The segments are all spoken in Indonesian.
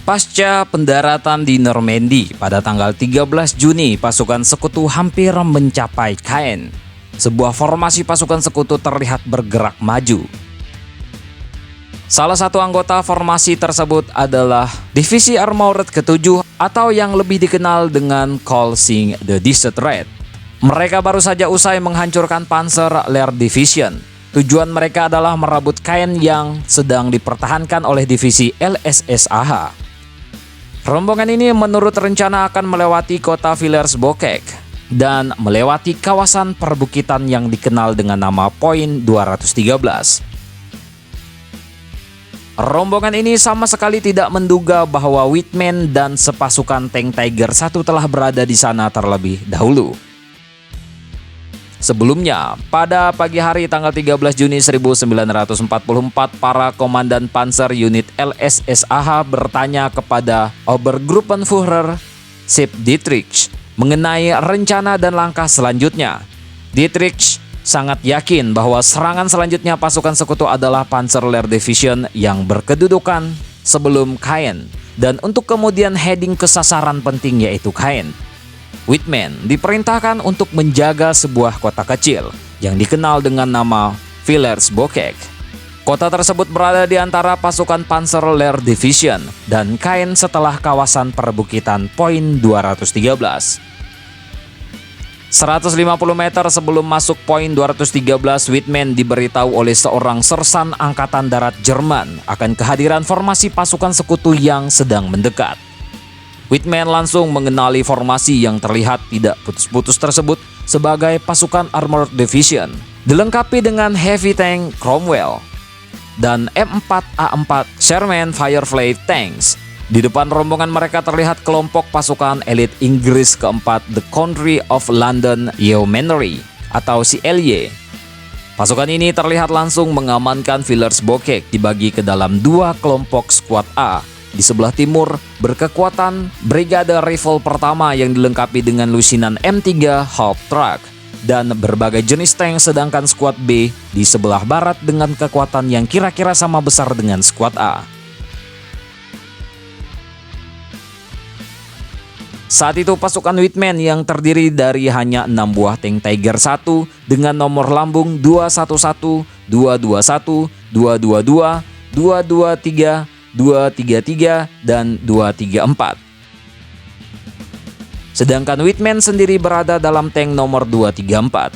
Pasca pendaratan di Normandy pada tanggal 13 Juni, pasukan sekutu hampir mencapai Caen. Sebuah formasi pasukan sekutu terlihat bergerak maju. Salah satu anggota formasi tersebut adalah Divisi Armoured ke-7 atau yang lebih dikenal dengan Coulson the Desert Red. Mereka baru saja usai menghancurkan Panzer Lehr Division. Tujuan mereka adalah merebut Caen yang sedang dipertahankan oleh divisi LSSAH. Rombongan ini menurut rencana akan melewati kota Villers-Bouquet dan melewati kawasan perbukitan yang dikenal dengan nama Poin 213. Rombongan ini sama sekali tidak menduga bahwa Whitman dan sepasukan tank Tiger I telah berada di sana terlebih dahulu. Sebelumnya, pada pagi hari tanggal 13 Juni 1944, para komandan Panzer unit LSSAH bertanya kepada Obergruppenführer Sepp Dietrich mengenai rencana dan langkah selanjutnya. Dietrich sangat yakin bahwa serangan selanjutnya pasukan sekutu adalah Panzer Lehr Division yang berkedudukan sebelum Caen dan untuk kemudian heading ke sasaran penting yaitu Caen. Whitman diperintahkan untuk menjaga sebuah kota kecil yang dikenal dengan nama Villers-Bouquet. Kota tersebut berada di antara pasukan Panzer Lehr Division dan Caen setelah kawasan perbukitan Poin 213. 150 meter sebelum masuk Poin 213, Whitman diberitahu oleh seorang sersan Angkatan Darat Jerman akan kehadiran formasi pasukan sekutu yang sedang mendekat. Whitman langsung mengenali formasi yang terlihat tidak putus-putus tersebut sebagai pasukan Armored Division, dilengkapi dengan heavy tank Cromwell dan M4A4 Sherman Firefly tanks. Di depan rombongan mereka terlihat kelompok pasukan elit Inggris keempat The Country of London Yeomanry atau CLY. Pasukan ini terlihat langsung mengamankan Villers-Bouquet dibagi ke dalam dua kelompok Squad A. Di sebelah timur berkekuatan Brigade Rifle pertama yang dilengkapi dengan lusinan M3 Hauptruck dan berbagai jenis tank, sedangkan Squad B di sebelah barat dengan kekuatan yang kira-kira sama besar dengan Squad A. Saat itu pasukan Whitman yang terdiri dari hanya 6 buah tank Tiger I dengan nomor lambung 211, 221, 222, 223, 233 dan 234. Sedangkan Whitman sendiri berada dalam tank nomor 234.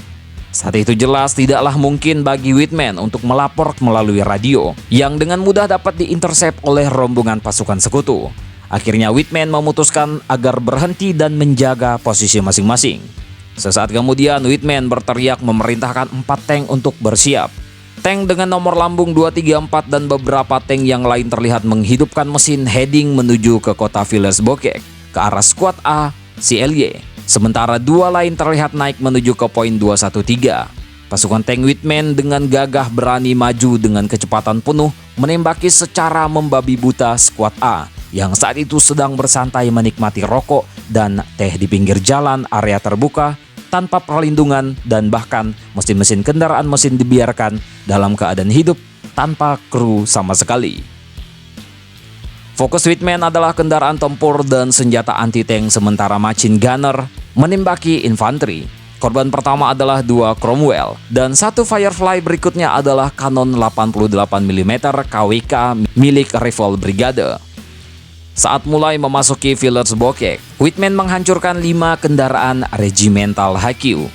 Saat itu jelas tidaklah mungkin bagi Whitman untuk melapor melalui radio yang dengan mudah dapat diintersep oleh rombongan pasukan sekutu. Akhirnya Whitman memutuskan agar berhenti dan menjaga posisi masing-masing. Sesaat kemudian Whitman berteriak memerintahkan 4 tank untuk bersiap. Tank dengan nomor lambung 234 dan beberapa tank yang lain terlihat menghidupkan mesin heading menuju ke kota Villers-Bouquet ke arah Squad A CLY. Sementara 2 lain terlihat naik menuju ke Poin 213. Pasukan tank Whitman dengan gagah berani maju dengan kecepatan penuh menembaki secara membabi buta Squad A yang saat itu sedang bersantai menikmati rokok dan teh di pinggir jalan area terbuka tanpa perlindungan, dan bahkan mesin-mesin kendaraan mesin dibiarkan dalam keadaan hidup tanpa kru sama sekali. Fokus Whitman adalah kendaraan tempur dan senjata anti-tank, sementara machine gunner menembaki infanteri. Korban pertama adalah 2 Cromwell dan 1 Firefly, berikutnya adalah kanon 88 mm KWK milik Rifle Brigade. Saat mulai memasuki Villers-Bouquet, Whitman menghancurkan 5 kendaraan regimental HQ.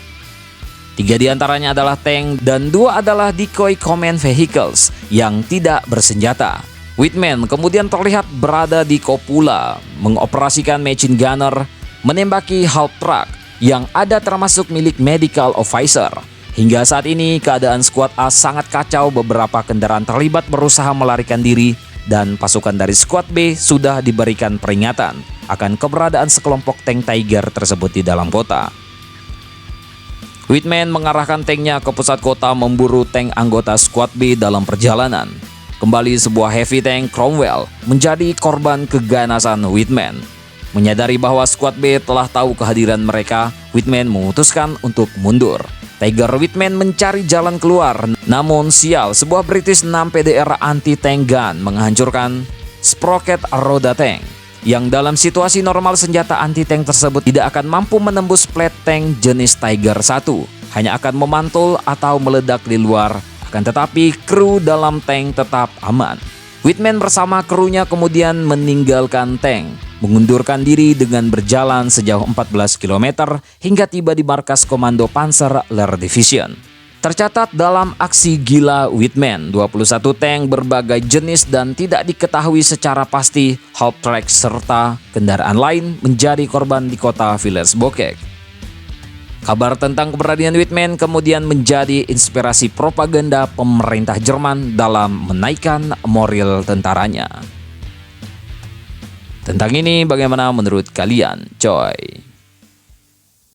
3 diantaranya adalah tank dan 2 adalah decoy command vehicles yang tidak bersenjata. Whitman kemudian terlihat berada di Copula, mengoperasikan machine gunner, menembaki Hauptruck yang ada termasuk milik medical officer. Hingga saat ini keadaan Squad A sangat kacau, beberapa kendaraan terlibat berusaha melarikan diri dan pasukan dari Squad B sudah diberikan peringatan akan keberadaan sekelompok tank Tiger tersebut di dalam kota. Whitman mengarahkan tanknya ke pusat kota memburu tank anggota Squad B dalam perjalanan. Kembali sebuah heavy tank Cromwell menjadi korban keganasan Whitman. Menyadari bahwa Squad B telah tahu kehadiran mereka, Whitman memutuskan untuk mundur. Tiger Whitman mencari jalan keluar, namun sial, sebuah British 6 PDR anti-tank gun menghancurkan sprocket roda tank, yang dalam situasi normal senjata anti-tank tersebut tidak akan mampu menembus plate tank jenis Tiger 1, hanya akan memantul atau meledak di luar, akan tetapi kru dalam tank tetap aman. Whitman bersama krunya kemudian meninggalkan tank, mengundurkan diri dengan berjalan sejauh 14 km hingga tiba di markas Komando Panzer Lehr Division. Tercatat dalam aksi gila Whitman, 21 tank berbagai jenis dan tidak diketahui secara pasti half-track serta kendaraan lain menjadi korban di kota Villers-Bouquet. Kabar tentang keberadaan Whitman kemudian menjadi inspirasi propaganda pemerintah Jerman dalam menaikkan moral tentaranya. Tentang ini bagaimana menurut kalian, coy?